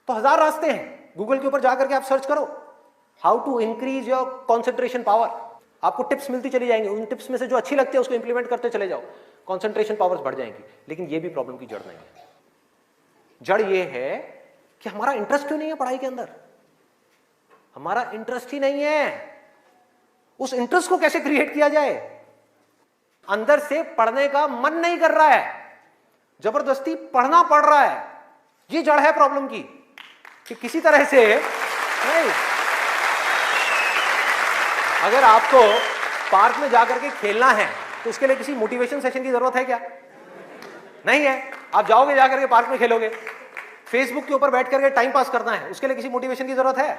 तो हजार रास्ते हैं, गूगल के ऊपर जाकर के आप सर्च करो how to increase your concentration power, आपको टिप्स मिलती चली जाएंगी, उन टिप्स में से जो अच्छी लगती है उसको इंप्लीमेंट करते चले जाओ, कॉन्सेंट्रेशन पावर्स बढ़ जाएंगी। लेकिन ये भी प्रॉब्लम की जड़ नहीं है। जड़ ये है कि हमारा इंटरेस्ट क्यों नहीं है पढ़ाई के अंदर, हमारा इंटरेस्ट ही नहीं है। उस इंटरेस्ट को कैसे क्रिएट किया जाए? अंदर से पढ़ने का मन नहीं कर रहा है, जबरदस्ती पढ़ना पड़ रहा है। ये जड़ है प्रॉब्लम की, कि किसी तरह से नहीं। अगर आपको पार्क में जाकर के खेलना है तो उसके लिए किसी मोटिवेशन सेशन की जरूरत है क्या? नहीं है। आप जाओगे जाकर के पार्क में खेलोगे। फेसबुक के ऊपर बैठ करके टाइम पास करना है, उसके लिए किसी मोटिवेशन की जरूरत है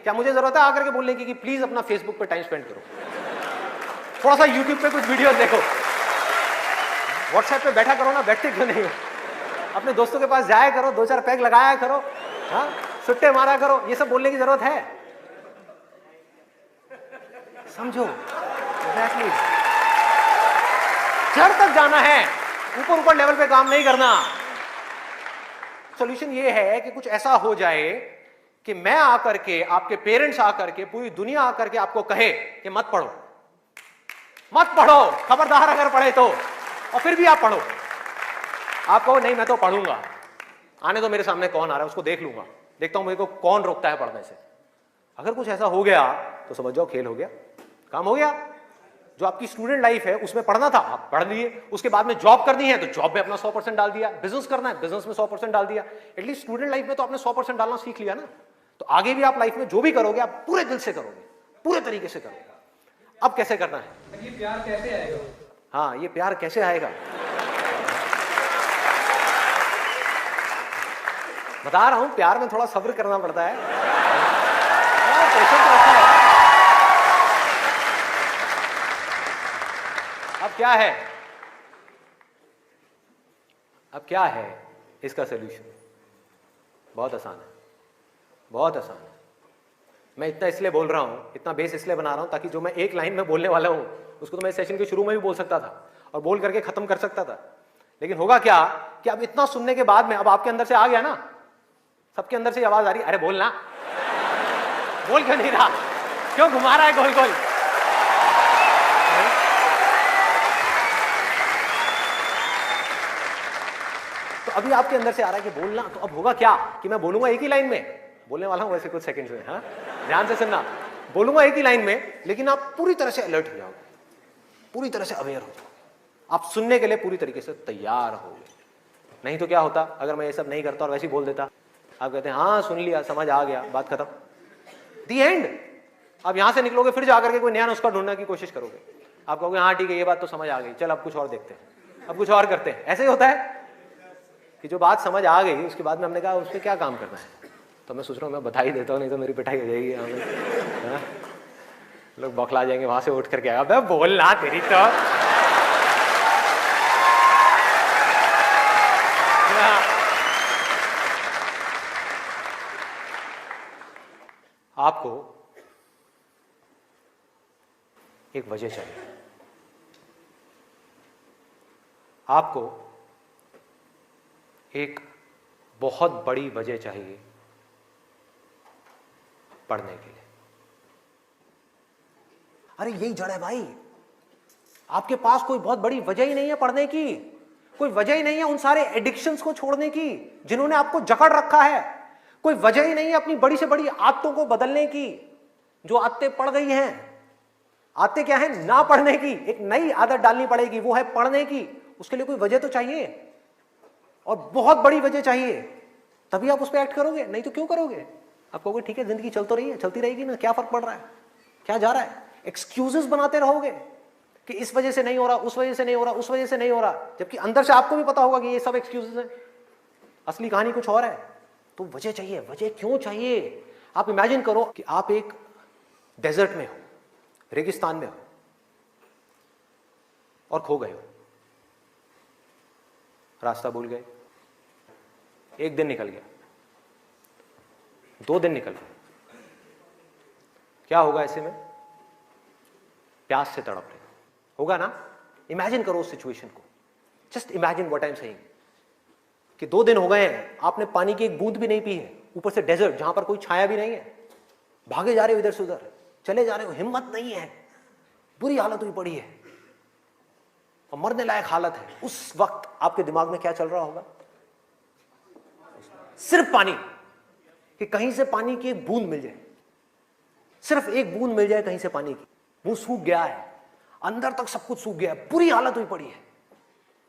क्या? मुझे जरूरत है आकर के बोलने की कि प्लीज अपना फेसबुक पे टाइम स्पेंड करो, थोड़ा सा यूट्यूब पे कुछ वीडियो देखो, व्हाट्सएप पे बैठा करो ना, बैठते क्यों नहीं हो? अपने दोस्तों के पास जाया करो, 2-4 पैग लगाया करो, हाँ, सुट्टे मारा करो। ये सब बोलने की जरूरत है? समझो एग्जैक्टली, जड़ तक जाना है, ऊपर ऊपर लेवल पे काम नहीं करना। सॉल्यूशन ये है कि कुछ ऐसा हो जाए कि मैं आकर के, आपके पेरेंट्स आकर के, पूरी दुनिया आकर के आपको कहे कि मत पढ़ो, मत पढ़ो, खबरदार अगर पढ़े तो, और फिर भी आप पढ़ो। आप कहो नहीं मैं तो पढ़ूंगा, आने तो मेरे सामने कौन आ रहा है उसको देख लूंगा, देखता हूं मेरे को कौन रोकता है पढ़ने से। अगर कुछ ऐसा हो गया तो समझ जाओ खेल हो गया, काम हो गया। जो आपकी स्टूडेंट लाइफ है उसमें पढ़ना था आप पढ़ लिए, उसके बाद में जॉब करनी है तो जॉब में अपना 100% डाल दिया, बिजनेस करना है बिजनेस में 100% डाल दिया। एटलीस्ट स्टूडेंट लाइफ में तो आपने 100% डालना सीख लिया ना। तो आगे भी आप लाइफ में जो भी करोगे आप पूरे दिल से करोगे, पूरे तरीके से करोगे। अब कैसे करना है? ये प्यार कैसे आएगा? हाँ, ये प्यार कैसे आएगा बता रहा हूं, प्यार में थोड़ा सब्र करना पड़ता है, पेशेंस रखना है। अब क्या है, अब क्या है इसका सलूशन? बहुत आसान है, बहुत आसान है। मैं इतना इसलिए बोल रहा हूं, इतना बेस इसलिए बना रहा हूं ताकि जो मैं एक लाइन में बोलने वाला हूं उसको तो मैं सेशन के शुरू में भी बोल सकता था और बोल करके खत्म कर सकता था। लेकिन होगा क्या कि अब इतना सुनने के बाद में अब आपके अंदर से आ गया ना, सबके अंदर से आवाज आ रही, अरे बोलना, बोल क्यों नहीं रहा, क्यों घुमा रहा है गोल गोल? तो अभी आपके अंदर से आ रहा है कि बोलना, तो अब होगा क्या कि मैं बोलूंगा एक ही लाइन में, बोलने वाला हूं वैसे कुछ सेकंड्स में, हाँ ध्यान से सुनना, बोलूंगा एक ही लाइन में, लेकिन आप पूरी तरह से अलर्ट हो जाओगे, पूरी तरह से अवेयर हो जाओगे, आप सुनने के लिए पूरी तरीके से तैयार होगे। नहीं तो क्या होता अगर मैं ये सब नहीं करता और वैसे ही बोल देता, आप कहते हैं हाँ सुन लिया, समझ आ गया, बात खत्म, दी एंड। अब यहां से निकलोगे फिर जाकर के कोई नया नुस्खा ढूंढने की कोशिश करोगे, आप कहोगे हाँ ठीक है ये बात तो समझ आ गई, चल अब कुछ और देखते हैं, अब कुछ और करते हैं। ऐसे ही होता है कि जो बात समझ आ गई उसके बाद में हमने कहा उस पर क्या काम करना है, तो मैं सोच रहा हूँ मैं बधाई देता हूँ, नहीं तो मेरी पिटाई हो जाएगी, लोग बौखला जाएंगे वहां से उठ करके, अबे बोलना तेरी तो। आपको एक वजह चाहिए, आपको एक बहुत बड़ी वजह चाहिए पढ़ने के लिए। अरे यही जड़ है भाई, आपके पास कोई बहुत बड़ी वजह ही नहीं है पढ़ने की, कोई वजह ही नहीं है उन सारे एडिक्शंस को छोड़ने की जिन्होंने आपको जकड़ रखा है, कोई वजह ही नहीं है अपनी बड़ी से बड़ी आदतों को बदलने की जो आदतें पड़ गई हैं। आदतें क्या है? ना पढ़ने की, एक नई आदत डालनी पड़ेगी, वो है पढ़ने की। उसके लिए कोई वजह तो चाहिए और बहुत बड़ी वजह चाहिए, तभी आप उस पर एक्ट करोगे, नहीं तो क्यों करोगे? आप कहोगे ठीक है जिंदगी चल तो रही है, चलती रहेगी ना, क्या फर्क पड़ रहा है, क्या जा रहा है? एक्सक्यूजेस बनाते रहोगे कि इस वजह से नहीं हो रहा, उस वजह से नहीं हो रहा, उस वजह से नहीं हो रहा, जबकि अंदर से आपको भी पता होगा कि ये सब एक्सक्यूजेस हैं, असली कहानी कुछ और है। तो वजह चाहिए। वजह क्यों चाहिए? आप इमेजिन करो कि आप एक डेजर्ट में हो, रेगिस्तान में हो और खो गए हो, रास्ता भूल गए, एक दिन निकल गया, 2 दिन निकल गए, क्या होगा ऐसे में? प्यास से तड़प रहे होगा ना? इमेजिन करो उस सिचुएशन को, just imagine what I am saying कि 2 दिन हो गए हैं, आपने पानी की एक बूंद भी नहीं पी है, ऊपर से डेजर्ट जहां पर कोई छाया भी नहीं है, भागे जा रहे हो इधर से उधर, चले जा रहे हो, हिम्मत नहीं है, बुरी हालत हुई पड़ी है और मरने लायक हालत है। उस वक्त आपके दिमाग में क्या चल रहा होगा? सिर्फ पानी, कि कहीं से पानी की एक बूंद मिल जाए, सिर्फ एक बूंद मिल जाए कहीं से पानी की। वो सूख गया है, अंदर तक सब कुछ सूख गया है, बुरी हालत हुई पड़ी है।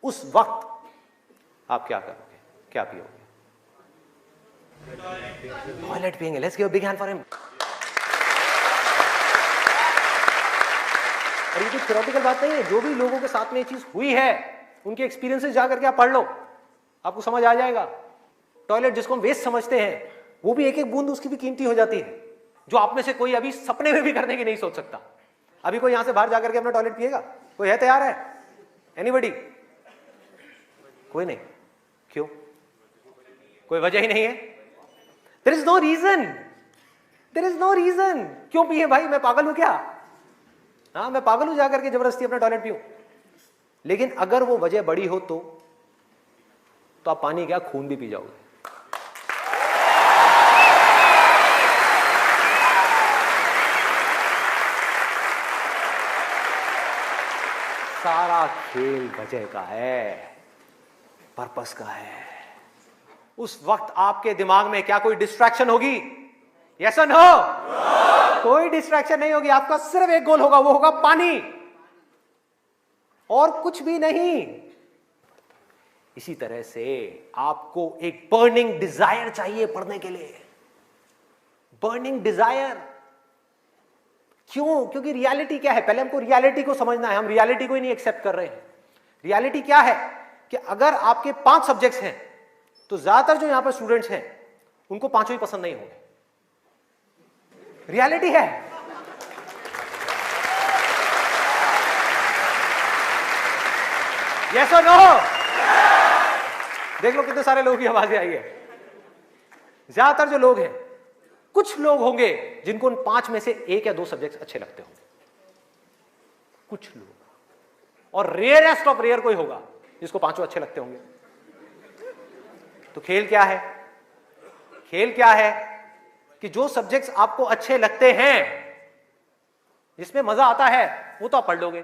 उस वक्त आप क्या करोगे, क्या पियोगे? टॉयलेट पिएंगे। Let's give a big hand for him. और ये कोई थ्योरेटिकल बात नहीं है, जो भी लोगों के साथ में ये चीज हुई है उनके एक्सपीरियंसेस जाकर के आप पढ़ लो, आपको समझ आ जाएगा। टॉयलेट जिसको हम वेस्ट समझते हैं, वो भी एक एक बूंद उसकी भी कीमती हो जाती है, जो आप में से कोई अभी सपने में भी करने की नहीं सोच सकता। अभी कोई यहां से बाहर जाकर के अपना टॉयलेट पिएगा? कोई है तैयार है? एनीबडी? कोई नहीं। क्यों? कोई वजह ही नहीं है। There is no reason, there is no reason. क्यों पिए भाई? मैं पागल हूं क्या? हाँ, मैं पागल हूं जाकर के जबरदस्ती अपना टॉयलेट पीऊं? लेकिन अगर वो वजह बड़ी हो तो आप पानी क्या, खून भी पी जाओगे। सारा खेल वजह का है, पर्पस का है। उस वक्त आपके दिमाग में क्या कोई डिस्ट्रैक्शन होगी? यस और नो? कोई डिस्ट्रैक्शन नहीं होगी। आपका सिर्फ एक गोल होगा, वो होगा पानी, और कुछ भी नहीं। इसी तरह से आपको एक बर्निंग डिजायर चाहिए पढ़ने के लिए। बर्निंग डिजायर क्यों? क्योंकि रियलिटी क्या है? पहले हमको रियलिटी को समझना है। हम रियलिटी को ही नहीं एक्सेप्ट कर रहे हैं। रियलिटी क्या है कि अगर आपके 5 सब्जेक्ट्स हैं तो ज्यादातर जो यहां पर स्टूडेंट्स हैं उनको 5 ही पसंद नहीं होंगे। रियलिटी है। यस और नो? देख लो कितने सारे लोगों की आवाजें आई है। ज्यादातर जो लोग हैं, कुछ लोग होंगे जिनको उन 5 में से 1 या 2 सब्जेक्ट अच्छे लगते होंगे, कुछ लोग, और रेयरेस्ट ऑफ रेयर कोई होगा जिसको 5 अच्छे लगते होंगे। तो खेल क्या है? खेल क्या है कि जो सब्जेक्ट्स आपको अच्छे लगते हैं, जिसमें मजा आता है, वो तो आप पढ़ लोगे,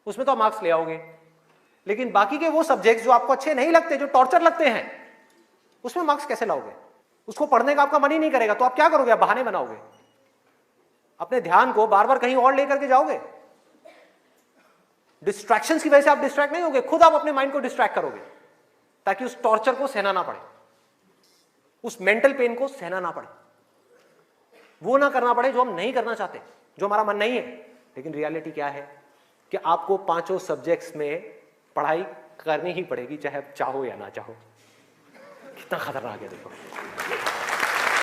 उसमें तो आप मार्क्स ले आओगे। लेकिन बाकी के वो सब्जेक्ट्स जो आपको अच्छे नहीं लगते, जो टॉर्चर लगते हैं, उसमें मार्क्स कैसे लाओगे? उसको पढ़ने का आपका मन ही नहीं करेगा, तो आप क्या करोगे? आप बहाने बनाओगे, अपने ध्यान को बार बार कहीं और लेकर के जाओगे। डिस्ट्रैक्शंस की वजह से आप डिस्ट्रैक्ट नहीं होगे, खुद आप अपने माइंड को डिस्ट्रैक्ट करोगे, ताकि उस टॉर्चर को सहना ना पड़े, उस मेंटल पेन को सहना ना पड़े, वो ना करना पड़े जो हम नहीं करना चाहते, जो हमारा मन नहीं है। लेकिन रियलिटी क्या है कि आपको 5 सब्जेक्ट्स में पढ़ाई करनी ही पड़ेगी, चाहे आप चाहो या ना चाहो। कितना खतरनाक है देखो।